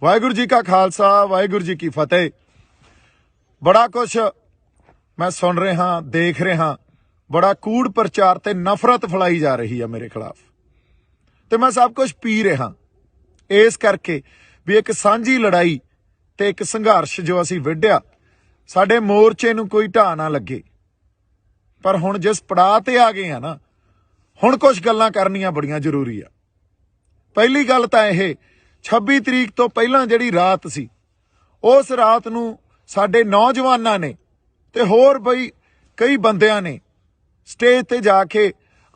वाहिगुरू जी का खालसा वाहिगुरू जी की फतेह। बड़ा कुछ मैं सुन रहा देख रहा, बड़ा कूड़ प्रचार ते नफरत फैलाई जा रही है मेरे खिलाफ, तो मैं सब कुछ पी रहा इस करके भी एक सांझी लड़ाई ते एक संघर्ष जो असी विढ़िया साडे मोर्चे नूं कोई ढाह ना लगे। पर हुण जिस पड़ाव ते आ गए हैं ना, हुण कुछ गल्लां करनियां बड़ियां जरूरी आ। पहली गल तां इह 26 तरीक तो पहलां जिहड़ी रात सी, उस रात नूं साडे नौजवानां ने ते होर बई कई बंदियां ने स्टेज ते जाके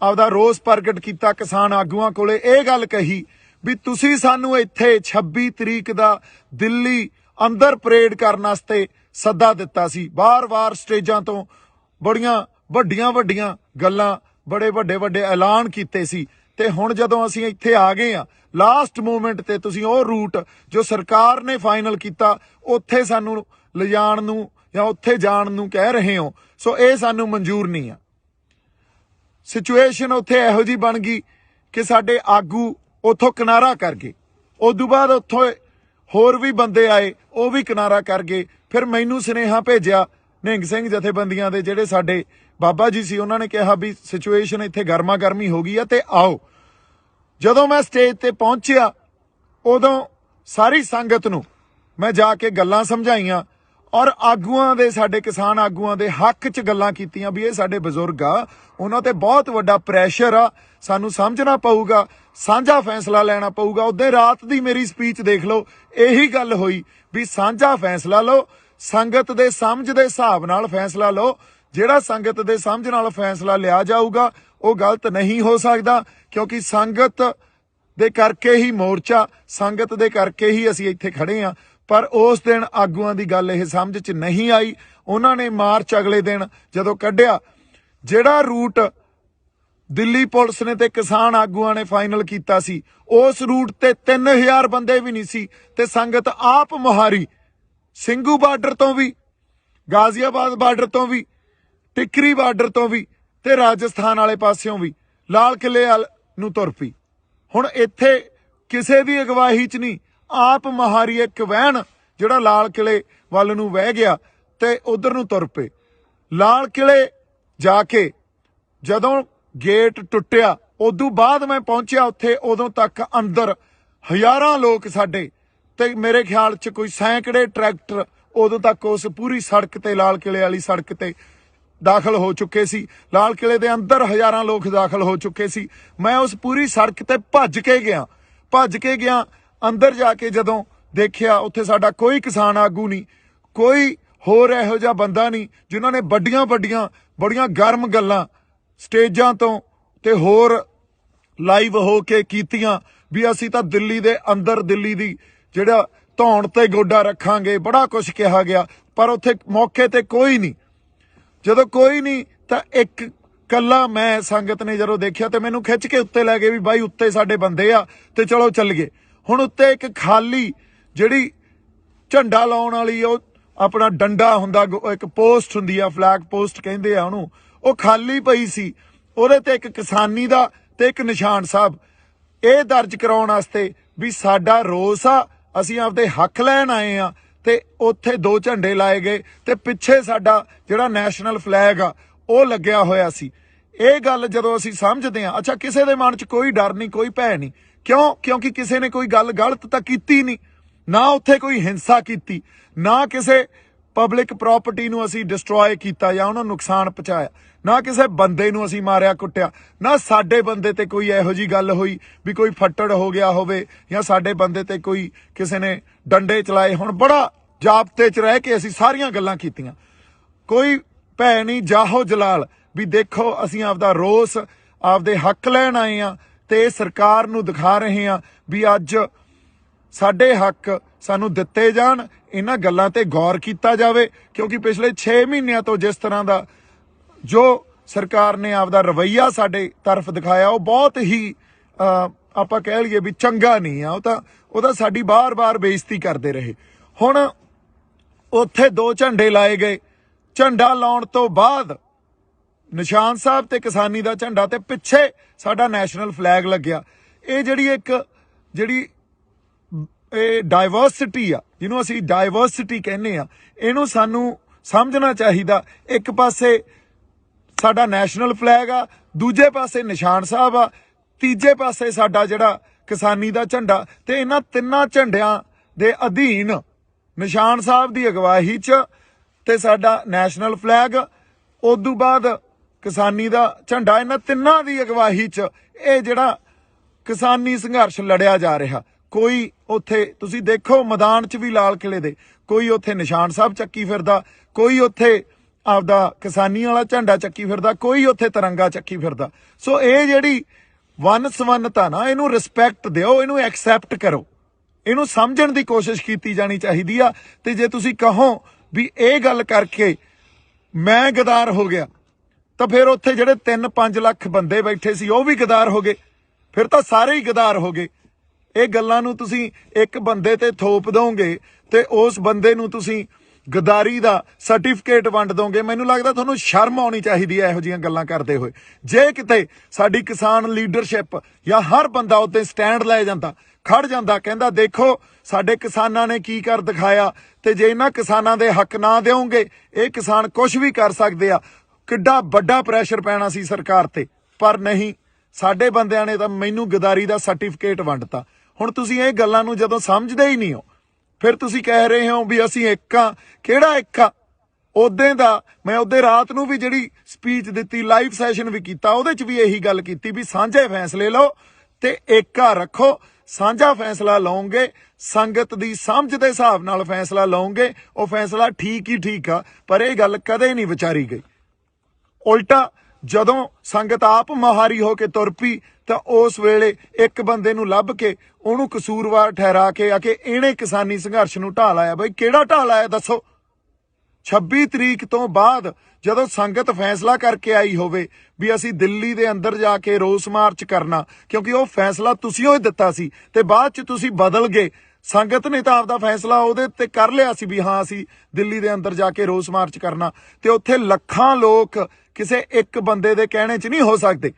आपदा रोस प्रगट किया। किसान आगूआं कोले इह गल कही भी तुसीं सानूं इत्थे 26 तरीक दा दिल्ली अंदर परेड करन वास्ते सद्दा दिता सी। बार-बार स्टेजां तो बड़ियां वड्डियां गल्लां, बड़े वड्डे ऐलान कीते सी, ते हुण जदों असीं इत्थे आ गए आ लास्ट मोमेंट ते तुसीं ओह रूट जो सरकार ने फाइनल किया उत्थे सानूं लिजाण नूं या उत्थे जाण नूं कह रहे हो, सो ये सानूं मंजूर नहीं आ। सिचुएशन उत्थे इहो जी बन गई कि साडे आगू उत्थों किनारा कर गए। उदों बाद उत्थों होर भी बंदे आए, वो भी किनारा कर गए। फिर मैनू सुनेहा भेजिया निहंग सिंह जथेबंदियां दे जिहड़े साडे बाबा जी सी, उन्होंने कहा भी सिचुएशन इत्थे गर्मा गर्मी हो गई है ते आओ। जदों मैं स्टेज ते पहुंचिया उदों सारी संगत नूं मैं जाके गल्लां समझाइयां और आगूआं दे साडे किसान आगूआं दे हक च गल्लां कीतियां भी ये साडे बजुर्ग आ, उन्हां ते बहुत वड्डा प्रैशर आ, सानूं समझना पऊगा, साझा फैसला लेना पऊगा। उदे रात दी मेरी स्पीच देख लो, यही गल होई भी साझा फैसला लो, संगत दे समझ दे हिसाब नाल फैसला लो। जिहड़ा संगत दे समझ नाल फैसला लिया जाऊगा वो गलत नहीं हो सकदा, क्योंकि संगत दे करके ही मोर्चा, संगत दे करके ही असीं इत्थे खड़े आ। पर उस दिन आगूआं दी गल इह समझ च नहीं आई। उन्होंने मार्च अगले दिन जदों कढ़िया, जिहड़ा रूट दिल्ली पुलिस ने ते किसान आगूआं ने फाइनल कीता सी, उस रूट ते 3000 बंदे भी नहीं सी, ते संगत आप मुहारी ਸਿੰਘੂ बार्डर तो भी, गाजियाबाद बार्डर तो भी, टिकरी बार्डर तो भी, ते राजस्थान वाले पासियों भी लाल किले नूं तुर पई। हुण इत्थे किसे दी अगवाही च नहीं, आप महारी एक वहन जिहड़ा लाल किले वल नूं वह गया ते उधर नूं तुर पे। लाल किले जाके जदों गेट टुੱਟਿਆ उदों बाद मैं पहुंचिया उत्थे, उदों तक अंदर हज़ारां लोग साडे ते मेरे ख्याल च कोई सैकड़े ट्रैक्टर उदों तक उस पूरी सड़क ते लाल किले वाली सड़क ते दाखिल हो चुके सी। लाल किले दे अंदर हज़ारां लोग दाखिल हो चुके सी। मैं उस पूरी सड़क ते भज के गया अंदर जाके जदों देखिया उत्थे साडा कोई किसान आगू नहीं, कोई होर इहो जिहा बंदा नहीं जिन्हां ने बड़ियां गर्म गल्लां स्टेजां तो ते होर लाइव हो के कीतियां भी असीं तां दिल्ली दे अंदर दिल्ली दी जिहड़ा धौण ते गोडा रखांगे, बड़ा कुछ कहा गया। पर उत्थे मौके ते कोई नहीं। जदों कोई नहीं तां एक कल्ला मैं संगत ने जदों देखिया ते मैनूं खिच के उत्ते लै गए भी बाई उत्ते साडे बंदे आ ते चलो चल गए। हुण उत्ते एक खाली जिहड़ी झंडा लाउण वाली ओ अपना डंडा हुंदा, एक पोस्ट हुंदी आ, फ्लैग पोस्ट कहंदे आ उहनूं, ਉਹ खाली पई सी। ਉਹਦੇ ਤੇ ਇੱਕ ਕਿਸਾਨੀ ਦਾ ਤੇ ਇੱਕ ਨਿਸ਼ਾਨ ਸਾਹਿਬ ਇਹ ਦਰਜ ਕਰਾਉਣ ਵਾਸਤੇ ਵੀ ਸਾਡਾ ਰੋਸ ਆ, ਅਸੀਂ ਆਪਦੇ ਹੱਕ ਲੈਣ ਆਏ ਆ। ਤੇ ਉੱਥੇ 2 ਝੰਡੇ ਲਾਏ ਗਏ ਤੇ ਪਿੱਛੇ ਸਾਡਾ ਜਿਹੜਾ ਨੈਸ਼ਨਲ ਫਲੈਗ ਆ ਉਹ ਲੱਗਿਆ ਹੋਇਆ ਸੀ। ਇਹ ਗੱਲ ਜਦੋਂ ਅਸੀਂ ਸਮਝਦੇ ਆ, ਅੱਛਾ ਕਿਸੇ ਦੇ ਮਨ 'ਚ ਕੋਈ ਡਰ ਨਹੀਂ, ਕੋਈ ਭੈ ਨਹੀਂ, ਕਿਉਂ? ਕਿਉਂਕਿ ਕਿਸੇ ਨੇ ਕੋਈ ਗੱਲ ਗਲਤ ਤਾਂ ਕੀਤੀ ਨਹੀਂ, ਨਾ ਉੱਥੇ ਕੋਈ ਹਿੰਸਾ ਕੀਤੀ, ਨਾ ਕਿਸੇ ਪਬਲਿਕ ਪ੍ਰੋਪਰਟੀ ਨੂੰ ਅਸੀਂ ਡਿਸਟਰੋਏ ਕੀਤਾ ਜਾਂ ਉਹਨਾਂ ਨੂੰ ਨੁਕਸਾਨ ਪਹੁੰਚਾਇਆ, ਨਾ ਕਿਸੇ ਬੰਦੇ ਨੂੰ ਅਸੀਂ ਮਾਰਿਆ ਕੁੱਟਿਆ, ਨਾ ਸਾਡੇ ਬੰਦੇ ਤੇ ਕੋਈ ਇਹੋ ਜੀ ਗੱਲ ਹੋਈ ਵੀ ਕੋਈ ਫੱਟੜ ਹੋ ਗਿਆ ਹੋਵੇ ਜਾਂ ਸਾਡੇ ਬੰਦੇ ਤੇ ਕੋਈ ਕਿਸੇ ਨੇ ਡੰਡੇ ਚਲਾਏ ਹੋਣ। ਬੜਾ ਜਾਬਤੇ 'ਚ ਰਹਿ ਕੇ ਅਸੀਂ ਸਾਰੀਆਂ ਗੱਲਾਂ ਕੀਤੀਆਂ। ਕੋਈ ਭੈ ਨਹੀਂ, ਜਾਹੋ ਜਲਾਲ ਵੀ ਦੇਖੋ ਅਸੀਂ ਆਪਦਾ ਰੋਸ, ਆਪਦੇ ਹੱਕ ਲੈਣ ਆਏ ਆ ਤੇ ਸਰਕਾਰ ਨੂੰ ਦਿਖਾ ਰਹੇ ਆ ਵੀ ਅੱਜ ਸਾਡੇ ਹੱਕ ਸਾਨੂੰ ਦਿੱਤੇ ਜਾਣ, ਇਹਨਾਂ ਗੱਲਾਂ ਤੇ ਗੌਰ ਕੀਤਾ ਜਾਵੇ। ਕਿਉਂਕਿ ਪਿਛਲੇ 6 ਮਹੀਨਿਆਂ ਤੋਂ ਜਿਸ ਤਰ੍ਹਾਂ ਦਾ ਜੋ ਸਰਕਾਰ ਨੇ ਆਪਦਾ ਰਵੱਈਆ ਸਾਡੇ ਤਰਫ ਦਿਖਾਇਆ ਉਹ ਬਹੁਤ ਹੀ ਆਪਾਂ ਕਹਿ ਲਈਏ ਵੀ ਚੰਗਾ ਨਹੀਂ ਆ। ਉਹ ਤਾਂ ਸਾਡੀ ਬਾਰ-ਬਾਰ ਬੇਇੱਜ਼ਤੀ ਕਰਦੇ ਰਹੇ। ਹੁਣ ਉੱਥੇ 2 ਝੰਡੇ ਲਾਏ ਗਏ। ਝੰਡਾ ਲਾਉਣ ਤੋਂ ਬਾਅਦ ਨਿਸ਼ਾਨ ਸਾਹਿਬ ਤੇ ਕਿਸਾਨੀ ਦਾ ਝੰਡਾ ਤੇ ਪਿੱਛੇ ਸਾਡਾ ਨੈਸ਼ਨਲ ਫਲੈਗ ਲੱਗਿਆ। ਇਹ ਜਿਹੜੀ ਇਹ ਡਾਇਵਰਸਿਟੀ ਆ, ਜਿਹਨੂੰ ਅਸੀਂ ਡਾਇਵਰਸਿਟੀ ਕਹਿੰਦੇ ਆ, ਇਹਨੂੰ ਸਾਨੂੰ ਸਮਝਣਾ ਚਾਹੀਦਾ। ਇੱਕ ਪਾਸੇ ਸਾਡਾ ਨੈਸ਼ਨਲ ਫਲੈਗ ਆ, ਦੂਜੇ ਪਾਸੇ ਨਿਸ਼ਾਨ ਸਾਹਿਬ ਆ, ਤੀਜੇ ਪਾਸੇ ਸਾਡਾ ਜਿਹੜਾ ਕਿਸਾਨੀ ਦਾ ਝੰਡਾ, ਤੇ ਇਹਨਾਂ ਤਿੰਨਾਂ ਝੰਡਿਆਂ ਦੇ ਅਧੀਨ ਨਿਸ਼ਾਨ ਸਾਹਿਬ ਦੀ ਅਗਵਾਈ 'ਚ ਤੇ ਸਾਡਾ ਨੈਸ਼ਨਲ ਫਲੈਗ, ਉਦੋਂ ਬਾਅਦ ਕਿਸਾਨੀ ਦਾ ਝੰਡਾ, ਇਹਨਾਂ ਤਿੰਨਾਂ ਦੀ ਅਗਵਾਈ 'ਚ ਇਹ ਜਿਹੜਾ ਕਿਸਾਨੀ ਸੰਘਰਸ਼ ਲੜਿਆ ਜਾ ਰਿਹਾ। ਕੋਈ ਉੱਥੇ ਤੁਸੀਂ ਦੇਖੋ ਮੈਦਾਨ 'ਚ ਵੀ ਲਾਲ ਕਿਲੇ ਦੇ, ਕੋਈ ਉੱਥੇ ਨਿਸ਼ਾਨ ਸਾਹਿਬ ਚੱਕੀ ਫਿਰਦਾ, ਕੋਈ ਉੱਥੇ ਆਪਦਾ ਕਿਸਾਨੀ ਵਾਲਾ ਝੰਡਾ ਚੱਕੀ ਫਿਰਦਾ, ਕੋਈ ਉੱਥੇ ਤਿਰੰਗਾ ਚੱਕੀ ਫਿਰਦਾ। ਸੋ ਇਹ ਜਿਹੜੀ ਵੰਨ ਸਵੰਨਤਾ ਨਾ, ਇਹਨੂੰ ਰਿਸਪੈਕਟ ਦਿਓ, ਇਹਨੂੰ ਐਕਸੈਪਟ ਕਰੋ, ਇਹਨੂੰ ਸਮਝਣ ਦੀ ਕੋਸ਼ਿਸ਼ ਕੀਤੀ ਜਾਣੀ ਚਾਹੀਦੀ ਆ। ਤੇ ਜੇ ਤੁਸੀਂ ਕਹੋ ਵੀ ਇਹ ਗੱਲ ਕਰਕੇ ਮੈਂ ਗਦਾਰ ਹੋ ਗਿਆ, ਤਾਂ ਫਿਰ ਉੱਥੇ ਜਿਹੜੇ 3-5 ਲੱਖ ਬੰਦੇ ਬੈਠੇ ਸੀ ਉਹ ਵੀ ਗਦਾਰ ਹੋ ਗਏ, ਫਿਰ ਤਾਂ ਸਾਰੇ ਹੀ ਗਦਾਰ ਹੋ ਗਏ। ਇਹ ਗੱਲਾਂ ਨੂੰ ਤੁਸੀਂ ਇੱਕ ਬੰਦੇ ਤੇ ਥੋਪ ਦੋਗੇ ਤੇ ਉਸ ਬੰਦੇ ਨੂੰ ਤੁਸੀਂ ਗਦਾਰੀ ਦਾ ਸਰਟੀਫਿਕੇਟ ਵੰਡ ਦੋਗੇ। ਮੈਨੂੰ ਲੱਗਦਾ ਤੁਹਾਨੂੰ ਸ਼ਰਮ ਆਉਣੀ ਚਾਹੀਦੀ ਹੈ ਇਹੋ ਜਿਹੀਆਂ ਗੱਲਾਂ ਕਰਦੇ ਹੋਏ। ਜੇ ਕਿਤੇ ਸਾਡੀ ਕਿਸਾਨ ਲੀਡਰਸ਼ਿਪ ਜਾਂ ਹਰ ਬੰਦਾ ਉੱਤੇ ਸਟੈਂਡ ਲੈ ਜਾਂਦਾ, ਖੜ ਜਾਂਦਾ, ਕਹਿੰਦਾ ਦੇਖੋ ਸਾਡੇ ਕਿਸਾਨਾਂ ਨੇ ਕੀ ਕਰ ਦਿਖਾਇਆ, ਤੇ ਜੇ ਇਹਨਾਂ ਕਿਸਾਨਾਂ ਦੇ ਹੱਕ ਨਾ ਦਿਓਗੇ ਇਹ ਕਿਸਾਨ ਕੁਝ ਵੀ ਕਰ ਸਕਦੇ ਆ, ਕਿੱਡਾ ਵੱਡਾ ਪ੍ਰੈਸ਼ਰ ਪੈਣਾ ਸੀ ਸਰਕਾਰ ਤੇ। ਪਰ ਨਹੀਂ, ਸਾਡੇ ਬੰਦਿਆਂ ਨੇ ਤਾਂ ਮੈਨੂੰ ਗਦਾਰੀ ਦਾ ਸਰਟੀਫਿਕੇਟ ਵੰਡਤਾ। ਹੁਣ ਤੁਸੀਂ ਇਹ ਗੱਲਾਂ ਨੂੰ ਜਦੋਂ ਸਮਝਦੇ ਹੀ ਨਹੀਂ ਹੋ, ਫਿਰ ਤੁਸੀਂ ਕਹਿ ਰਹੇ ਹੋ ਵੀ ਅਸੀਂ ਇੱਕ ਆ। ਕਿਹੜਾ ਇੱਕ ਆ? ਉਦੋਂ ਦਾ ਮੈਂ ਉਹਦੇ ਰਾਤ ਨੂੰ ਵੀ ਜਿਹੜੀ ਸਪੀਚ ਦਿੱਤੀ, ਲਾਈਵ ਸੈਸ਼ਨ ਵੀ ਕੀਤਾ, ਉਹਦੇ 'ਚ ਵੀ ਇਹੀ ਗੱਲ ਕੀਤੀ ਵੀ ਸਾਂਝੇ ਫੈਸਲੇ ਲਓ ਤੇ ਏਕਾ ਰੱਖੋ। ਸਾਂਝਾ ਫੈਸਲਾ ਲਓਗੇ, ਸੰਗਤ ਦੀ ਸਮਝ ਦੇ ਹਿਸਾਬ ਨਾਲ ਫੈਸਲਾ ਲਓਗੇ, ਉਹ ਫੈਸਲਾ ਠੀਕ ਹੀ ਠੀਕ ਆ। ਪਰ ਇਹ ਗੱਲ ਕਦੇ ਨਹੀਂ ਵਿਚਾਰੀ ਗਈ। ਉਲਟਾ ਜਦੋਂ ਸੰਗਤ ਆਪ ਮੁਹਾਰੀ ਹੋ ਕੇ ਤੁਰ ਪਈ ਤਾਂ ਉਸ ਵੇਲੇ ਇੱਕ ਬੰਦੇ ਨੂੰ ਲੱਭ ਕੇ ਉਹਨੂੰ ਕਸੂਰਵਾਰ ਠਹਿਰਾ ਕੇ ਆ ਕੇ ਇਹਨੇ ਕਿਸਾਨੀ ਸੰਘਰਸ਼ ਨੂੰ ਢਾਹ ਲਾਇਆ। ਬਈ ਕਿਹੜਾ ਢਾਹ ਲਾਇਆ ਦੱਸੋ? 26 ਤਰੀਕ ਤੋਂ ਬਾਅਦ ਜਦੋਂ ਸੰਗਤ ਫੈਸਲਾ ਕਰਕੇ ਆਈ ਹੋਵੇ ਵੀ ਅਸੀਂ ਦਿੱਲੀ ਦੇ ਅੰਦਰ ਜਾ ਕੇ ਰੋਸ ਮਾਰਚ ਕਰਨਾ, ਕਿਉਂਕਿ ਉਹ ਫੈਸਲਾ ਤੁਸੀਂ ਉਹ ਦਿੱਤਾ ਸੀ ਤੇ ਬਾਅਦ 'ਚ ਤੁਸੀਂ ਬਦਲ ਗਏ। ਸੰਗਤ ਨੇ ਤਾਂ ਆਪਦਾ ਫੈਸਲਾ ਉਹਦੇ ਤੇ ਕਰ ਲਿਆ ਸੀ ਵੀ ਹਾਂ ਅਸੀਂ ਦਿੱਲੀ ਦੇ ਅੰਦਰ ਜਾ ਕੇ ਰੋਸ ਮਾਰਚ ਕਰਨਾ, ਤੇ ਉੱਥੇ ਲੱਖਾਂ ਲੋਕ ਕਿਸੇ ਇੱਕ ਬੰਦੇ ਦੇ ਕਹਿਣੇ 'ਚ ਨਹੀਂ ਹੋ ਸਕਦੇ।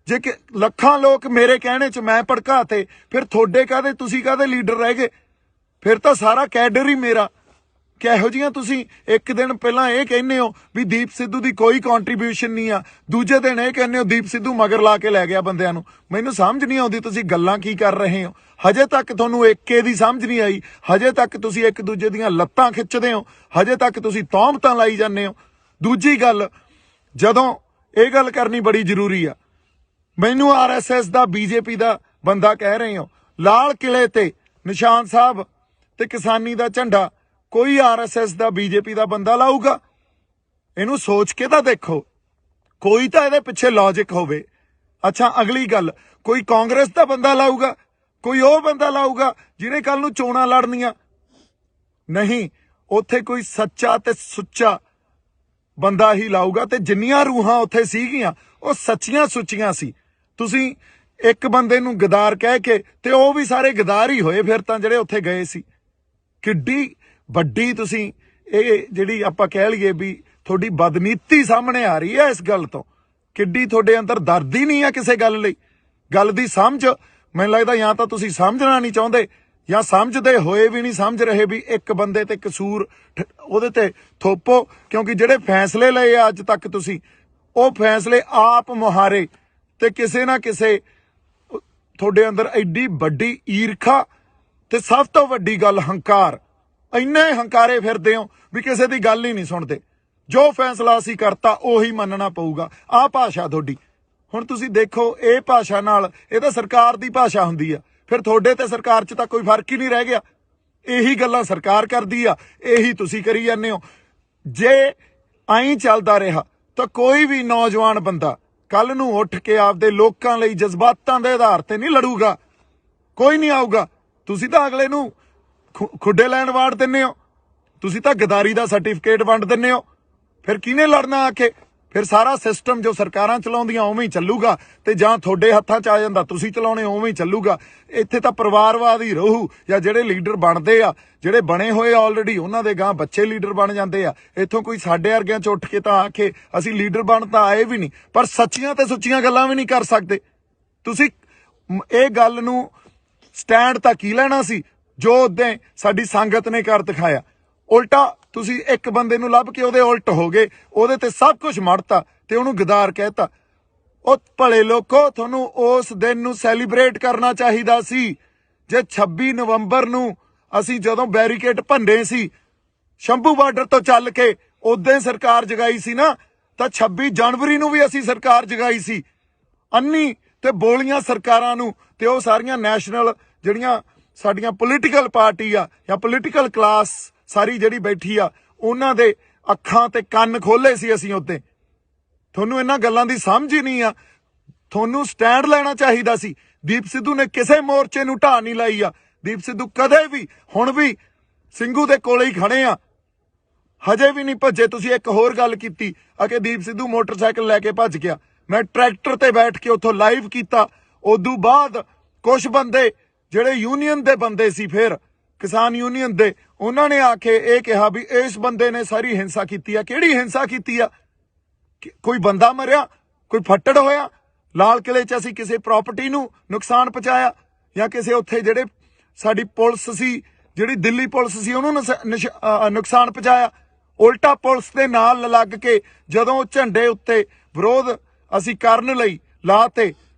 ਜੇ ਕਿ ਲੱਖਾਂ ਲੋਕ ਮੇਰੇ ਕਹਿਣੇ 'ਚ ਮੈਂ ਭੜਕਾਤੇ, ਫਿਰ ਤੁਹਾਡੇ ਕਾਹਦੇ, ਤੁਸੀਂ ਕਾਹਦੇ ਲੀਡਰ ਰਹਿ ਗਏ? ਫਿਰ ਤਾਂ ਸਾਰਾ ਕੈਡਰ ਹੀ ਮੇਰਾ। ਕਿਹੋ ਜਿਹੀਆਂ ਤੁਸੀਂ ਇੱਕ ਦਿਨ ਪਹਿਲਾਂ ਇਹ ਕਹਿੰਦੇ ਹੋ ਵੀ ਦੀਪ ਸਿੱਧੂ ਦੀ ਕੋਈ ਕੰਟਰੀਬਿਊਸ਼ਨ ਨਹੀਂ ਆ, ਦੂਜੇ ਦਿਨ ਇਹ ਕਹਿੰਦੇ ਹੋ ਦੀਪ ਸਿੱਧੂ ਮਗਰ ਲਾ ਕੇ ਲੈ ਗਿਆ ਬੰਦਿਆਂ ਨੂੰ। ਮੈਨੂੰ ਸਮਝ ਨਹੀਂ ਆਉਂਦੀ ਤੁਸੀਂ ਗੱਲਾਂ ਕੀ ਕਰ ਰਹੇ ਹੋ। ਹਜੇ ਤੱਕ ਤੁਹਾਨੂੰ ਏਕੇ ਦੀ ਸਮਝ ਨਹੀਂ ਆਈ, ਹਜੇ ਤੱਕ ਤੁਸੀਂ ਇੱਕ ਦੂਜੇ ਦੀਆਂ ਲੱਤਾਂ ਖਿੱਚਦੇ ਹੋ, ਹਜੇ ਤੱਕ ਤੁਸੀਂ ਤੌਹਮਤਾਂ ਲਾਈ ਜਾਂਦੇ ਹੋ। ਦੂਜੀ ਗੱਲ, ਜਦੋਂ ਇਹ ਗੱਲ ਕਰਨੀ ਬੜੀ ਜ਼ਰੂਰੀ ਆ, ਮੈਨੂੰ RSS ਦਾ BJP ਦਾ ਬੰਦਾ ਕਹਿ ਰਹੇ ਹੋ, ਲਾਲ ਕਿਲੇ ਤੇ ਨਿਸ਼ਾਨ ਸਾਹਿਬ ਤੇ ਕਿਸਾਨੀ ਦਾ ਝੰਡਾ ਕੋਈ RSS ਦਾ BJP ਦਾ ਬੰਦਾ ਲਾਊਗਾ? ਇਹਨੂੰ ਸੋਚ ਕੇ ਤਾਂ ਦੇਖੋ, ਕੋਈ ਤਾਂ ਇਹਦੇ ਪਿੱਛੇ ਲੌਜਿਕ ਹੋਵੇ। ਅੱਛਾ, ਅਗਲੀ ਗੱਲ, ਕੋਈ ਕਾਂਗਰਸ ਦਾ ਬੰਦਾ ਲਾਊਗਾ? ਕੋਈ ਉਹ ਬੰਦਾ ਲਾਊਗਾ ਜਿਹਨੇ ਕੱਲ ਨੂੰ ਚੋਣਾਂ ਲੜਨੀਆਂ? ਨਹੀਂ, ਉੱਥੇ ਕੋਈ ਸੱਚਾ ਤੇ ਸੁੱਚਾ ਬੰਦਾ ਹੀ ਲਾਊਗਾ। ਤੇ ਜਿੰਨੀਆਂ ਰੂਹਾਂ ਉੱਥੇ ਸੀਗੀਆਂ ਉਹ ਸੱਚੀਆਂ ਸੁੱਚੀਆਂ ਸੀ। ਤੁਸੀਂ ਇੱਕ ਬੰਦੇ ਨੂੰ ਗਦਾਰ ਕਹਿ ਕੇ, ਤੇ ਉਹ ਵੀ ਸਾਰੇ ਗਦਾਰ ਹੀ ਹੋਏ ਫਿਰ ਤਾਂ ਜਿਹੜੇ ਉੱਥੇ ਗਏ ਸੀ। ਕਿੱਡੀ ਵੱਡੀ ਤੁਸੀਂ ਇਹ ਜਿਹੜੀ ਆਪਾਂ ਕਹਿ ਲਈਏ ਵੀ ਤੁਹਾਡੀ ਬਦਨੀਤੀ ਸਾਹਮਣੇ ਆ ਰਹੀ ਹੈ ਇਸ ਗੱਲ ਤੋਂ। ਕਿੱਡੀ ਤੁਹਾਡੇ ਅੰਦਰ ਦਰਦ ਹੀ ਨਹੀਂ ਆ ਕਿਸੇ ਗੱਲ ਲਈ। ਗੱਲ ਦੀ ਸਮਝ, ਮੈਨੂੰ ਲੱਗਦਾ ਜਾਂ ਤਾਂ ਤੁਸੀਂ ਸਮਝਣਾ ਨਹੀਂ ਚਾਹੁੰਦੇ ਜਾਂ ਸਮਝਦੇ ਹੋਏ ਵੀ ਨਹੀਂ ਸਮਝ ਰਹੇ ਵੀ ਇੱਕ ਬੰਦੇ ਤੇ ਕਸੂਰ ਉਹਦੇ ਤੇ ਥੋਪੋ। ਕਿਉਂਕਿ ਜਿਹੜੇ ਫੈਸਲੇ ਲਏ ਆ ਅੱਜ ਤੱਕ ਤੁਸੀਂ, ਉਹ ਫੈਸਲੇ ਆਪ ਮੁਹਾਰੇ, ਤੇ ਕਿਸੇ ਨਾ ਕਿਸੇ ਤੁਹਾਡੇ ਅੰਦਰ ਐਡੀ ਵੱਡੀ ਈਰਖਾ ਤੇ ਸਭ ਤੋਂ ਵੱਡੀ ਗੱਲ ਹੰਕਾਰ। ਇੰਨੇ ਹੰਕਾਰੇ ਫਿਰਦੇ ਹੋ ਵੀ ਕਿਸੇ ਦੀ ਗੱਲ ਹੀ ਨਹੀਂ ਸੁਣਦੇ। ਜੋ ਫੈਸਲਾ ਅਸੀਂ ਕਰਤਾ ਉਹੀ ਮੰਨਣਾ ਪਊਗਾ। ਆਹ ਭਾਸ਼ਾ ਤੁਹਾਡੀ। ਹੁਣ ਤੁਸੀਂ ਦੇਖੋ, ਇਹ ਭਾਸ਼ਾ ਨਾਲ, ਇਹ ਤਾਂ ਸਰਕਾਰ ਦੀ ਭਾਸ਼ਾ ਹੁੰਦੀ ਆ, ਫਿਰ ਤੁਹਾਡੇ ਤੇ ਸਰਕਾਰ 'ਚ ਤਾਂ ਕੋਈ ਫਰਕ ਹੀ ਨਹੀਂ ਰਹਿ ਗਿਆ। ਇਹੀ ਗੱਲਾਂ ਸਰਕਾਰ ਕਰਦੀ ਆ, ਇਹੀ ਤੁਸੀਂ ਕਰੀ ਜਾਂਦੇ ਹੋ। ਜੇ ਐਂ ਚੱਲਦਾ ਰਿਹਾ ਤਾਂ ਕੋਈ ਵੀ ਨੌਜਵਾਨ ਬੰਦਾ ਕੱਲ ਨੂੰ ਉੱਠ ਕੇ ਆਪਦੇ ਲੋਕਾਂ ਲਈ ਜਜ਼ਬਾਤਾਂ ਦੇ ਆਧਾਰ ਤੇ ਨਹੀਂ ਲੜੂਗਾ। ਕੋਈ ਨਹੀਂ ਆਊਗਾ। ਤੁਸੀਂ ਤਾਂ ਅਗਲੇ ਨੂੰ ਖੁੱਡੇ ਲੈਣ ਵਾੜ ਦਿੰਦੇ ਹੋ, ਤੁਸੀਂ ਤਾਂ ਗਦਾਰੀ ਦਾ ਸਰਟੀਫਿਕੇਟ ਵੰਡ ਦਿੰਦੇ ਹੋ। ਫਿਰ ਕਿਹਨੇ ਲੜਨਾ ਆ ਕੇ? ਫਿਰ ਸਾਰਾ ਸਿਸਟਮ ਜੋ ਸਰਕਾਰਾਂ ਚਲਾਉਂਦੀਆਂ ਉਵੇਂ ਹੀ ਚੱਲੂਗਾ, ਤੇ ਜਾਂ ਤੁਹਾਡੇ ਹੱਥਾਂ 'ਚ ਆ ਜਾਂਦਾ ਤੁਸੀਂ ਚਲਾਉਣੇ ਉਵੇਂ ਹੀ ਚੱਲੂਗਾ। ਇੱਥੇ ਤਾਂ ਪਰਿਵਾਰਵਾਦ ਹੀ ਰਹੂ, ਜਾਂ ਜਿਹੜੇ ਲੀਡਰ ਬਣਦੇ ਆ, ਜਿਹੜੇ ਬਣੇ ਹੋਏ ਆਲਰੇਡੀ, ਉਹਨਾਂ ਦੇ ਗਾਂ ਬੱਚੇ ਲੀਡਰ ਬਣ ਜਾਂਦੇ ਆ। ਇੱਥੋਂ ਕੋਈ ਸਾਡੇ ਵਰਗਿਆਂ 'ਚ ਉੱਠ ਕੇ ਤਾਂ ਆ ਕੇ ਅਸੀਂ ਲੀਡਰ ਬਣ ਤਾਂ ਆਏ ਵੀ ਨਹੀਂ, ਪਰ ਸੱਚੀਆਂ ਤੇ ਸੁੱਚੀਆਂ ਗੱਲਾਂ ਵੀ ਨਹੀਂ ਕਰ ਸਕਦੇ। ਤੁਸੀਂ ਇਹ ਗੱਲ ਨੂੰ ਸਟੈਂਡ ਤਾਂ ਕੀ ਲੈਣਾ ਸੀ? ਜੋ ਉਦੋਂ ਸਾਡੀ ਸੰਗਤ ਨੇ ਕਰ ਦਿਖਾਇਆ। ਉਲਟਾ ਤੁਸੀਂ ਇੱਕ ਬੰਦੇ ਨੂੰ ਲੱਭ ਕੇ ਉਹਦੇ ਉਲਟ ਹੋ ਗਏ, ਉਹਦੇ ਤੇ ਸਭ ਕੁਝ ਮੜਤਾ ਤੇ ਉਹਨੂੰ ਗਦਾਰ ਕਹਿਤਾ। ਉਹ ਭਲੇ ਲੋਕੋ, ਤੁਹਾਨੂੰ ਉਸ ਦਿਨ ਨੂੰ ਸੈਲੀਬ੍ਰੇਟ ਕਰਨਾ ਚਾਹੀਦਾ ਸੀ। ਜੇ 26 ਨਵੰਬਰ ਨੂੰ ਅਸੀਂ ਜਦੋਂ ਬੈਰੀਕੇਡ ਭੰਨੇ ਸੀ ਸ਼ੰਭੂ ਬਾਰਡਰ ਤੋਂ ਚੱਲ ਕੇ, ਉਦੋਂ ਸਰਕਾਰ ਜਗਾਈ ਸੀ ਨਾ, ਤਾਂ 26 ਜਨਵਰੀ ਨੂੰ ਵੀ ਅਸੀਂ ਸਰਕਾਰ ਜਗਾਈ ਸੀ। ਅੰਨੀ ਤੇ ਬੋਲੀਆਂ ਸਰਕਾਰਾਂ ਨੂੰ ਤੇ ਉਹ ਸਾਰੀਆਂ ਨੈਸ਼ਨਲ ਜਿਹੜੀਆਂ ਸਾਡੀਆਂ ਪੋਲੀਟੀਕਲ ਪਾਰਟੀ ਆ ਜਾਂ ਪੋਲੀਟੀਕਲ ਕਲਾਸ ਸਾਰੀ ਜਿਹੜੀ ਬੈਠੀ ਆ, ਉਹਨਾਂ ਦੇ ਅੱਖਾਂ ਤੇ ਕੰਨ ਖੋਲੇ ਸੀ ਅਸੀਂ ਉੱਤੇ। ਤੁਹਾਨੂੰ ਇਹਨਾਂ ਗੱਲਾਂ ਦੀ ਸਮਝ ਹੀ ਨਹੀਂ ਆ। ਤੁਹਾਨੂੰ ਸਟੈਂਡ ਲੈਣਾ ਚਾਹੀਦਾ ਸੀ। ਦੀਪ ਸਿੱਧੂ ਨੇ ਕਿਸੇ ਮੋਰਚੇ ਨੂੰ ਢਾਹ ਨਹੀਂ ਲਾਈ ਆ। ਦੀਪ ਸਿੱਧੂ ਕਦੇ ਵੀ, ਹੁਣ ਵੀ ਸਿੰਘੂ ਦੇ ਕੋਲੇ ਹੀ ਖੜੇ ਆ, ਹਜੇ ਵੀ ਨਹੀਂ ਭੱਜੇ। ਤੁਸੀਂ ਇੱਕ ਹੋਰ ਗੱਲ ਕੀਤੀ ਆ ਕਿ ਦੀਪ ਸਿੱਧੂ ਮੋਟਰਸਾਈਕਲ ਲੈ ਕੇ ਭੱਜ ਗਿਆ। ਮੈਂ ਟਰੈਕਟਰ ਤੇ ਬੈਠ ਕੇ ਉੱਥੋਂ ਲਾਈਵ ਕੀਤਾ। ਉਦੋਂ ਬਾਅਦ ਕੁਝ ਬੰਦੇ ਜਿਹੜੇ ਯੂਨੀਅਨ ਦੇ ਬੰਦੇ ਸੀ, ਫਿਰ ਕਿਸਾਨ ਯੂਨੀਅਨ ਦੇ, ਉਹਨਾਂ ਨੇ ਆ ਕੇ ਇਹ ਕਿਹਾ ਵੀ ਇਸ ਬੰਦੇ ਨੇ ਸਾਰੀ ਹਿੰਸਾ ਕੀਤੀ ਆ। ਕਿਹੜੀ ਹਿੰਸਾ ਕੀਤੀ ਆ? ਕੋਈ ਬੰਦਾ ਮਰਿਆ, ਕੋਈ ਫੱਟੜ ਹੋਇਆ? ਲਾਲ ਕਿਲੇ 'ਚ ਅਸੀਂ ਕਿਸੇ ਪ੍ਰਾਪਰਟੀ ਨੂੰ ਨੁਕਸਾਨ ਪਹੁੰਚਾਇਆ ਜਾਂ ਕਿਸੇ ਉੱਥੇ ਜਿਹੜੇ ਸਾਡੀ ਪੁਲਿਸ ਸੀ, ਜਿਹੜੀ ਦਿੱਲੀ ਪੁਲਿਸ ਸੀ, ਉਹਨੂੰ ਨੁਕਸਾਨ ਪਹੁੰਚਾਇਆ? ਉਲਟਾ ਪੁਲਿਸ ਦੇ ਨਾਲ ਲੱਗ ਕੇ ਜਦੋਂ ਝੰਡੇ ਉੱਤੇ ਵਿਰੋਧ ਅਸੀਂ ਕਰਨ ਲਈ ਲਾਤੇ,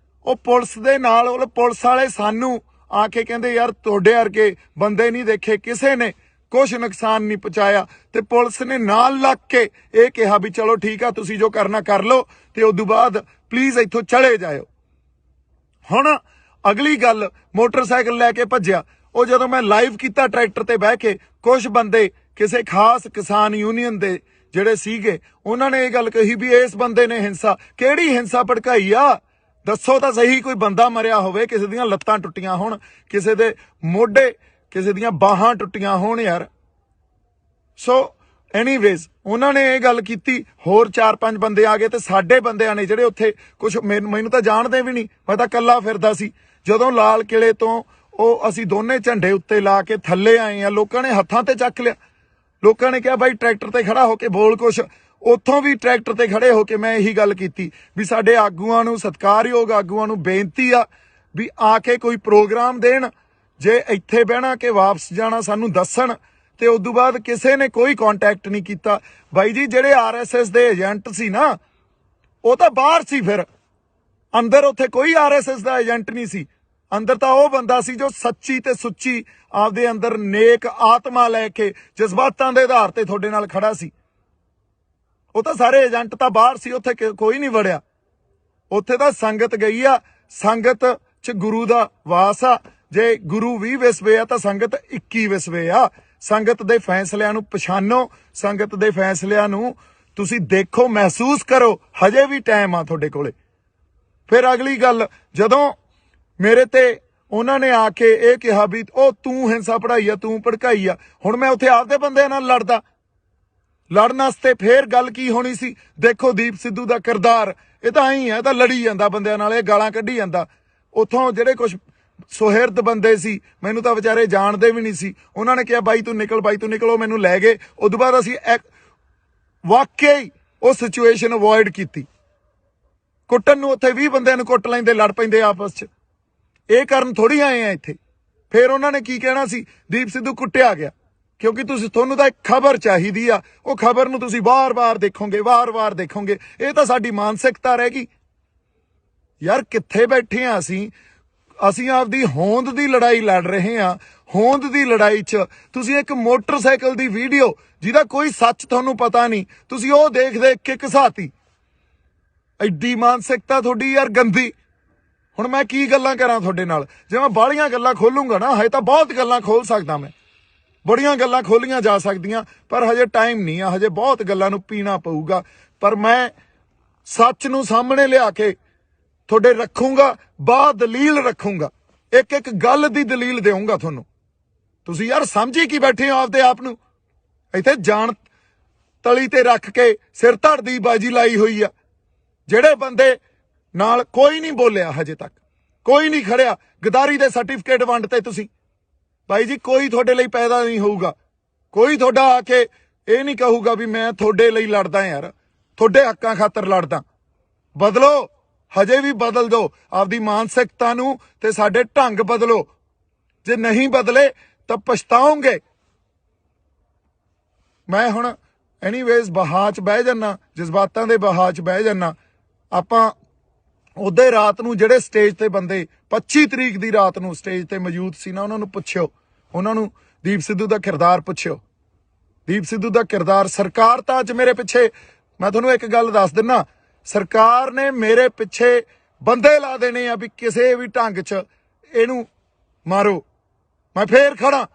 ਉਹ ਪੁਲਿਸ ਦੇ ਨਾਲ, ਉਹ ਪੁਲਿਸ ਵਾਲੇ ਸਾਨੂੰ ਆ ਕੇ ਕਹਿੰਦੇ ਯਾਰ ਤੁਹਾਡੇ ਵਰਗੇ ਬੰਦੇ ਨਹੀਂ ਦੇਖੇ, ਕਿਸੇ ਨੇ ਕੁਛ ਨੁਕਸਾਨ ਨਹੀਂ ਪਹੁੰਚਾਇਆ। ਤੇ ਪੁਲਿਸ ਨੇ ਨਾਲ ਲੱਗ ਕੇ ਇਹ ਕਿਹਾ ਵੀ ਚਲੋ ਠੀਕ ਆ, ਤੁਸੀਂ ਜੋ ਕਰਨਾ ਕਰ ਲਓ ਤੇ ਉਦੋਂ ਬਾਅਦ ਪਲੀਜ਼ ਇੱਥੋਂ ਚਲੇ ਜਾਇਓ। ਹੁਣ ਅਗਲੀ ਗੱਲ, ਮੋਟਰਸਾਈਕਲ ਲੈ ਕੇ ਭੱਜਿਆ। ਉਹ ਜਦੋਂ ਮੈਂ ਲਾਈਵ ਕੀਤਾ ਟਰੈਕਟਰ ਤੇ ਬਹਿ ਕੇ, ਕੁਝ ਬੰਦੇ ਕਿਸੇ ਖਾਸ ਕਿਸਾਨ ਯੂਨੀਅਨ ਦੇ ਜਿਹੜੇ ਸੀਗੇ, ਉਹਨਾਂ ਨੇ ਇਹ ਗੱਲ ਕਹੀ ਵੀ ਇਸ ਬੰਦੇ ਨੇ ਹਿੰਸਾ। ਕਿਹੜੀ ਹਿੰਸਾ ਭੜਕਾਈ ਆ? ਦੱਸੋ ਤਾਂ ਸਹੀ। ਕੋਈ ਬੰਦਾ ਮਰਿਆ ਹੋਵੇ, ਕਿਸੇ ਦੀਆਂ ਲੱਤਾਂ ਟੁੱਟੀਆਂ ਹੋਣ, ਕਿਸੇ ਦੇ ਮੋਢੇ, ਕਿਸੇ ਦੀਆਂ ਬਾਹਾਂ ਟੁੱਟੀਆਂ ਹੋਣ ਯਾਰ। ਸੋ ਐਨੀਵੇਜ਼ ਉਹਨਾਂ ਨੇ ਇਹ ਗੱਲ ਕੀਤੀ। ਹੋਰ 4-5 ਬੰਦੇ ਆ ਗਏ ਤੇ ਸਾਡੇ ਬੰਦਿਆਂ ਨੇ ਜਿਹੜੇ ਉੱਥੇ, ਕੁਝ ਮੈਨੂੰ ਤਾਂ ਜਾਣਦੇ ਵੀ ਨਹੀਂ, ਮੈਂ ਤਾਂ ਇਕੱਲਾ ਫਿਰਦਾ ਸੀ। ਜਦੋਂ ਲਾਲ ਕਿਲੇ ਤੋਂ ਉਹ ਅਸੀਂ ਦੋਨੇ ਝੰਡੇ ਉੱਤੇ ਲਾ ਕੇ ਥੱਲੇ ਆਏ ਆ, ਲੋਕਾਂ ਨੇ ਹੱਥਾਂ ਤੇ ਚੱਕ ਲਿਆ। ਲੋਕਾਂ ਨੇ ਕਿਹਾ ਬਾਈ ਟਰੈਕਟਰ ਤੇ ਖੜਾ ਹੋ ਕੇ ਬੋਲ ਕੁਛ। ਉੱਥੋਂ ਵੀ ਟਰੈਕਟਰ ਤੇ ਖੜੇ ਹੋ ਕੇ ਮੈਂ ਇਹੀ ਗੱਲ ਕੀਤੀ ਵੀ ਸਾਡੇ ਆਗੂਆਂ ਨੂੰ, ਸਤਿਕਾਰਯੋਗ ਆਗੂਆਂ ਨੂੰ ਬੇਨਤੀ ਆ ਵੀ ਆ ਕੇ ਕੋਈ ਪ੍ਰੋਗਰਾਮ ਦੇਣ। ਜੇ ਇੱਥੇ ਬਹਿਣਾ ਕਿ ਵਾਪਸ ਜਾਣਾ ਸਾਨੂੰ ਦੱਸਣ। ਤੇ ਉਦੋਂ ਬਾਅਦ ਕਿਸੇ ਨੇ ਕੋਈ ਕੰਟੈਕਟ ਨਹੀਂ ਕੀਤਾ। ਬਾਈ ਜੀ ਜਿਹੜੇ RSS ਦੇ ਏਜੰਟ ਸੀ ਨਾ, ਉਹ ਤਾਂ ਬਾਹਰ ਸੀ, ਫਿਰ ਅੰਦਰ ਉੱਥੇ ਕੋਈ RSS ਦਾ ਏਜੰਟ ਨਹੀਂ ਸੀ। ਅੰਦਰ ਤਾਂ ਉਹ ਬੰਦਾ ਸੀ ਜੋ ਸੱਚੀ ਤੇ ਸੁੱਚੀ ਆਪਦੇ ਅੰਦਰ ਨੇਕ ਆਤਮਾ ਲੈ ਕੇ ਜਜ਼ਬਾਤਾਂ ਦੇ ਆਧਾਰ ਤੇ ਤੁਹਾਡੇ ਨਾਲ ਖੜਾ ਸੀ। ਉਹ ਤਾਂ ਸਾਰੇ ਏਜੰਟ ਤਾਂ ਬਾਹਰ ਸੀ, ਉੱਥੇ ਕੋਈ ਨਹੀਂ ਵੜਿਆ। ਉੱਥੇ ਤਾਂ ਸੰਗਤ ਗਈ ਆ। ਸੰਗਤ 'ਚ ਗੁਰੂ ਦਾ ਵਾਸ ਆ। ਜੇ ਗੁਰੂ 20 ਵਿਸਵੇ ਆ ਤਾਂ ਸੰਗਤ 21 ਵਿਸਵੇ ਆ। ਸੰਗਤ ਦੇ ਫੈਸਲਿਆਂ ਨੂੰ ਪਛਾਣੋ, ਸੰਗਤ ਦੇ ਫੈਸਲਿਆਂ ਨੂੰ ਤੁਸੀਂ ਦੇਖੋ, ਮਹਿਸੂਸ ਕਰੋ। ਹਜੇ ਵੀ ਟਾਈਮ ਆ ਤੁਹਾਡੇ ਕੋਲੇ। ਫਿਰ ਅਗਲੀ ਗੱਲ, ਜਦੋਂ ਮੇਰੇ ਤੇ ਉਹਨਾਂ ਨੇ ਆ ਕੇ ਇਹ ਕਿਹਾ ਵੀ ਉਹ ਤੂੰ ਹਿੰਸਾ ਪੜਾਈ ਆ, ਤੂੰ ਭੜਕਾਈ ਆ। ਹੁਣ ਮੈਂ ਉੱਥੇ ਆਪਦੇ ਬੰਦਿਆਂ ਨਾਲ ਲੜਦਾ। ਲੜਨ ਵਾਸਤੇ ਫੇਰ ਗੱਲ ਕੀ ਹੋਣੀ ਸੀ? ਦੇਖੋ ਦੀਪ ਸਿੱਧੂ ਦਾ ਕਿਰਦਾਰ, ਇਹ ਤਾਂ ਐਂ ਹੈ, ਤਾਂ ਲੜੀ ਜਾਂਦਾ ਬੰਦਿਆਂ ਨਾਲ, ਇਹ ਗਾਲਾਂ ਕੱਢੀ ਜਾਂਦਾ। ਉੱਥੋਂ ਜਿਹੜੇ ਕੁਝ ਸੁਹਿਰਦ ਬੰਦੇ ਸੀ, ਮੈਨੂੰ ਤਾਂ ਵਿਚਾਰੇ ਜਾਣਦੇ ਵੀ ਨਹੀਂ ਸੀ, ਉਹਨਾਂ ਨੇ ਕਿਹਾ ਬਾਈ ਤੂੰ ਨਿਕਲ, ਬਾਈ ਤੂੰ ਨਿਕਲ। ਉਹ ਮੈਨੂੰ ਲੈ ਗਏ। ਉਦੋਂ ਬਾਅਦ ਅਸੀਂ ਵਾਕਿਆ ਹੀ ਉਹ ਸਿਚੁਏਸ਼ਨ ਅਵੋਇਡ ਕੀਤੀ। ਕੁੱਟਣ ਨੂੰ ਉੱਥੇ 20 ਬੰਦਿਆਂ ਨੂੰ ਕੁੱਟ ਲੈਂਦੇ, ਲੜ ਪੈਂਦੇ ਆਪਸ 'ਚ। ਇਹ ਕਰਨ ਥੋੜੀ ਆਏ ਆ ਇੱਥੇ। ਫਿਰ ਉਹਨਾਂ ਨੇ ਕੀ ਕਹਿਣਾ ਸੀ? ਦੀਪ ਸਿੱਧੂ ਕੁੱਟਿਆ ਗਿਆ। ਕਿਉਂਕਿ ਤੁਹਾਨੂੰ ਤਾਂ ਇੱਕ ਖਬਰ ਚਾਹੀਦੀ ਆ, ਉਹ ਖਬਰ ਨੂੰ ਤੁਸੀਂ ਵਾਰ-ਵਾਰ ਦੇਖੋਗੇ, ਵਾਰ-ਵਾਰ ਦੇਖੋਗੇ। ਇਹ ਤਾਂ ਸਾਡੀ ਮਾਨਸਿਕਤਾ ਰਹਿ ਗਈ ਯਾਰ। ਕਿੱਥੇ ਬੈਠੇ ਆ ਅਸੀਂ? ਅਸੀਂ ਆਪਦੀ ਹੋਂਦ ਦੀ ਲੜਾਈ ਲੜ ਰਹੇ ਆ। ਹੋਂਦ ਦੀ ਲੜਾਈ 'ਚ ਤੁਸੀਂ ਇੱਕ ਮੋਟਰਸਾਈਕਲ ਦੀ ਵੀਡੀਓ ਜਿਹਦਾ ਕੋਈ ਸੱਚ ਤੁਹਾਨੂੰ ਪਤਾ ਨਹੀਂ, ਤੁਸੀਂ ਉਹ ਦੇਖ ਕੇ ਘਸਾਤੀ। ਐਡੀ ਮਾਨਸਿਕਤਾ ਤੁਹਾਡੀ ਯਾਰ ਗੰਦੀ। ਹੁਣ ਮੈਂ ਕੀ ਗੱਲਾਂ ਕਰਾਂ ਤੁਹਾਡੇ ਨਾਲ? ਜੇ ਮੈਂ ਬਾਹਲੀਆਂ ਗੱਲਾਂ ਖੋਲੂੰਗਾ ਨਾ, ਹਜੇ ਤਾਂ ਬਹੁਤ ਗੱਲਾਂ ਖੋਲ ਸਕਦਾ ਮੈਂ, ਬੜੀਆਂ ਗੱਲਾਂ ਖੋਲੀਆਂ ਜਾ ਸਕਦੀਆਂ, ਪਰ ਹਜੇ ਟਾਈਮ ਨਹੀਂ ਆ। ਹਜੇ ਬਹੁਤ ਗੱਲਾਂ ਨੂੰ ਪੀਣਾ ਪਊਗਾ। ਪਰ ਮੈਂ ਸੱਚ ਨੂੰ ਸਾਹਮਣੇ ਲਿਆ ਕੇ ਤੁਹਾਡੇ ਰੱਖੂੰਗਾ, ਦਲੀਲ ਰੱਖੂੰਗਾ। ਇੱਕ ਇੱਕ ਗੱਲ ਦੀ ਦਲੀਲ ਦੇਵਾਂਗਾ ਤੁਹਾਨੂੰ। ਤੁਸੀਂ ਯਾਰ ਸਮਝੀ ਕੀ ਬੈਠੇ ਹੋ ਆਪਦੇ ਆਪ ਨੂੰ? ਇੱਥੇ ਜਾਣ ਤਲੀ ਤੇ ਰੱਖ ਕੇ ਸਿਰ ਧੜ ਦੀ ਬਾਜੀ ਲਾਈ ਹੋਈ ਆ। ਜਿਹੜੇ ਬੰਦੇ ਨਾਲ ਕੋਈ ਨਹੀਂ ਬੋਲਿਆ, ਹਜੇ ਤੱਕ ਕੋਈ ਨਹੀਂ ਖੜਿਆ। ਗਦਾਰੀ ਦੇ ਸਰਟੀਫਿਕੇਟ ਵੰਡਤੇ ਤੁਸੀਂ। ਬਾਈ ਜੀ ਕੋਈ ਤੁਹਾਡੇ ਲਈ ਪੈਦਾ ਨਹੀਂ ਹੋਊਗਾ। ਕੋਈ ਤੁਹਾਡਾ ਆ ਕੇ ਇਹ ਨਹੀਂ ਕਹੂਗਾ ਵੀ ਮੈਂ ਤੁਹਾਡੇ ਲਈ ਲੜਦਾ ਯਾਰ, ਤੁਹਾਡੇ ਹੱਕਾਂ ਖਾਤਰ ਲੜਦਾ। ਬਦਲੋ, ਹਜੇ ਵੀ ਬਦਲ ਦਿਓ ਆਪਦੀ ਮਾਨਸਿਕਤਾ ਨੂੰ ਤੇ ਸਾਡੇ ਢੰਗ ਬਦਲੋ। ਜੇ ਨਹੀਂ ਬਦਲੇ ਤਾਂ ਪਛਤਾਓਗੇ। ਮੈਂ ਹੁਣ ਐਨੀਵੇਜ਼ ਬਹਾ 'ਚ ਬਹਿ ਜਾਨਾ, ਜਜ਼ਬਾਤਾਂ ਦੇ ਬਹਾ 'ਚ ਬਹਿ ਜਾਨਾ। ਆਪਾਂ ਉਹਦੇ ਰਾਤ ਨੂੰ ਜਿਹੜੇ ਸਟੇਜ ਤੇ ਬੰਦੇ 25 ਤਰੀਕ ਦੀ ਰਾਤ ਨੂੰ ਸਟੇਜ ਤੇ ਮੌਜੂਦ ਸੀ ਨਾ, ਉਹਨਾਂ ਨੂੰ ਪੁੱਛਿਓ, ਉਹਨਾਂ ਨੂੰ ਦੀਪ ਸਿੱਧੂ ਦਾ ਕਿਰਦਾਰ ਪੁੱਛਿਓ। ਦੀਪ ਸਿੱਧੂ ਦਾ ਕਿਰਦਾਰ, ਸਰਕਾਰ ਤਾਂ ਅੱਜ ਮੇਰੇ ਪਿੱਛੇ, ਮੈਂ ਤੁਹਾਨੂੰ ਇੱਕ ਗੱਲ ਦੱਸ ਦਿੰਨਾ, ਸਰਕਾਰ ਨੇ ਮੇਰੇ ਪਿੱਛੇ ਬੰਦੇ ਲਾ ਦੇਣੇ ਆ ਵੀ ਕਿਸੇ ਵੀ ਢੰਗ 'ਚ ਇਹਨੂੰ ਮਾਰੋ। ਮੈਂ ਫੇਰ ਖੜਾ,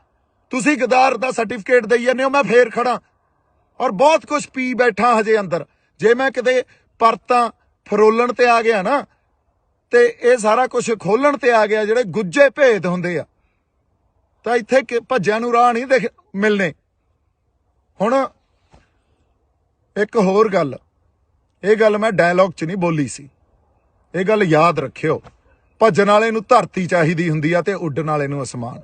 ਤੁਸੀਂ ਗਦਾਰ ਦਾ ਸਰਟੀਫਿਕੇਟ ਦੇਈ ਜਾਂਦੇ ਹੋ, ਮੈਂ ਫੇਰ ਖੜਾ। ਔਰ ਬਹੁਤ ਕੁਝ ਪੀ ਬੈਠਾ ਹਜੇ ਅੰਦਰ। ਜੇ ਮੈਂ ਕਿਤੇ ਪਰਤਾਂ ਫਰੋਲਣ ਤੇ ਆ ਗਿਆ ਨਾ, ਤੇ ਇਹ ਸਾਰਾ ਕੁਝ ਖੋਲਣ ਤੇ ਆ ਗਿਆ, ਜਿਹੜੇ ਗੁੱਜੇ ਭੇਦ ਹੁੰਦੇ ਆ, ਤਾਂ ਇੱਥੇ ਭੱਜਿਆਂ ਨੂੰ ਰਾਹ ਨਹੀਂ ਮਿਲਣੇ। ਹੁਣ ਇੱਕ ਹੋਰ ਗੱਲ, ਇਹ ਗੱਲ ਮੈਂ ਡਾਇਲੌਗ 'ਚ ਨਹੀਂ ਬੋਲੀ ਸੀ, ਇਹ ਗੱਲ ਯਾਦ ਰੱਖਿਓ। ਭੱਜਣ ਵਾਲੇ ਨੂੰ ਧਰਤੀ ਚਾਹੀਦੀ ਹੁੰਦੀ ਆ ਤੇ ਉੱਡਣ ਵਾਲੇ ਨੂੰ ਅਸਮਾਨ।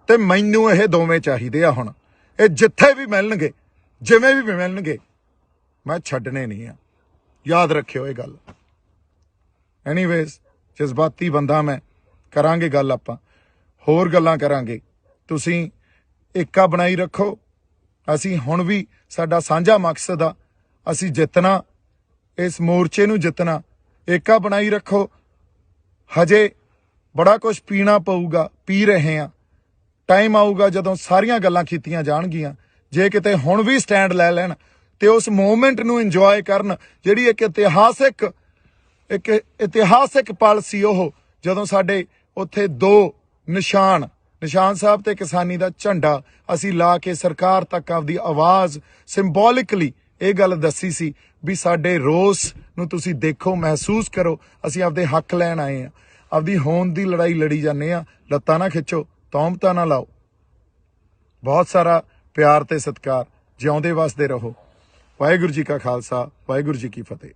ਤੇ ਮੈਨੂੰ ਇਹ ਦੋਵੇਂ ਚਾਹੀਦੇ ਆ। ਹੁਣ ਇਹ ਜਿੱਥੇ ਵੀ ਮਿਲਣਗੇ, ਜਿਵੇਂ ਵੀ ਮਿਲਣਗੇ, ਮੈਂ ਛੱਡਣੇ ਨਹੀਂ ਆ। ਯਾਦ ਰੱਖਿਓ ਇਹ ਗੱਲ। ਐਨੀਵੇਜ਼, ਜਜ਼ਬਾਤੀ ਬੰਦਾ ਮੈਂ। ਕਰਾਂਗੇ ਗੱਲ, ਆਪਾਂ ਹੋਰ ਗੱਲਾਂ ਕਰਾਂਗੇ। ਤੁਸੀਂ ਏਕਾ ਬਣਾਈ ਰੱਖੋ। ਅਸੀਂ ਹੁਣ ਵੀ, ਸਾਡਾ ਸਾਂਝਾ ਮਕਸਦ ਆ, ਅਸੀਂ ਜਿੱਤਣਾ, ਇਸ ਮੋਰਚੇ ਨੂੰ ਜਿੱਤਣਾ। ਏਕਾ ਬਣਾਈ ਰੱਖੋ। ਹਜੇ ਬੜਾ ਕੁਝ ਪੀਣਾ ਪਊਗਾ, ਪੀ ਰਹੇ ਹਾਂ। ਟਾਈਮ ਆਊਗਾ ਜਦੋਂ ਸਾਰੀਆਂ ਗੱਲਾਂ ਕੀਤੀਆਂ ਜਾਣਗੀਆਂ। ਜੇ ਕਿਤੇ ਹੁਣ ਵੀ ਸਟੈਂਡ ਲੈ ਲੈਣ ਤੇ ਉਸ ਮੂਵਮੈਂਟ ਨੂੰ ਇੰਜੋਏ ਕਰਨ, ਜਿਹੜੀ ਇੱਕ ਇਤਿਹਾਸਿਕ ਪਲ ਸੀ ਉਹ, ਜਦੋਂ ਸਾਡੇ ਉੱਥੇ ਦੋ ਨਿਸ਼ਾਨ ਸਾਹਿਬ ਤੇ ਕਿਸਾਨੀ ਦਾ ਝੰਡਾ ਅਸੀਂ ਲਾ ਕੇ ਸਰਕਾਰ ਤੱਕ ਆਪਦੀ ਆਵਾਜ਼ ਸਿੰਬੋਲਿਕਲੀ ਇਹ ਗੱਲ ਦੱਸੀ ਸੀ ਵੀ ਸਾਡੇ ਰੋਸ ਨੂੰ ਤੁਸੀਂ ਦੇਖੋ, ਮਹਿਸੂਸ ਕਰੋ, ਅਸੀਂ ਆਪਦੇ ਹੱਕ ਲੈਣ ਆਏ ਆ। ਆਪਦੀ ਹੋਂਦ ਦੀ ਲੜਾਈ ਲੜੀ ਜਾਂਦੇ ਆ। ਲੱਤਾਂ ਨਾ ਖਿੱਚੋ, ਤੌਮਤਾਂ ਨਾ ਲਾਓ। ਬਹੁਤ ਸਾਰਾ ਪਿਆਰ ਤੇ ਸਤਿਕਾਰ। ਜਿਉਂਦੇ ਵਸਦੇ ਰਹੋ। ਵਾਹਿਗੁਰੂ ਜੀ ਕਾ ਖਾਲਸਾ, ਵਾਹਿਗੁਰੂ ਜੀ ਕੀ ਫਤਿਹ।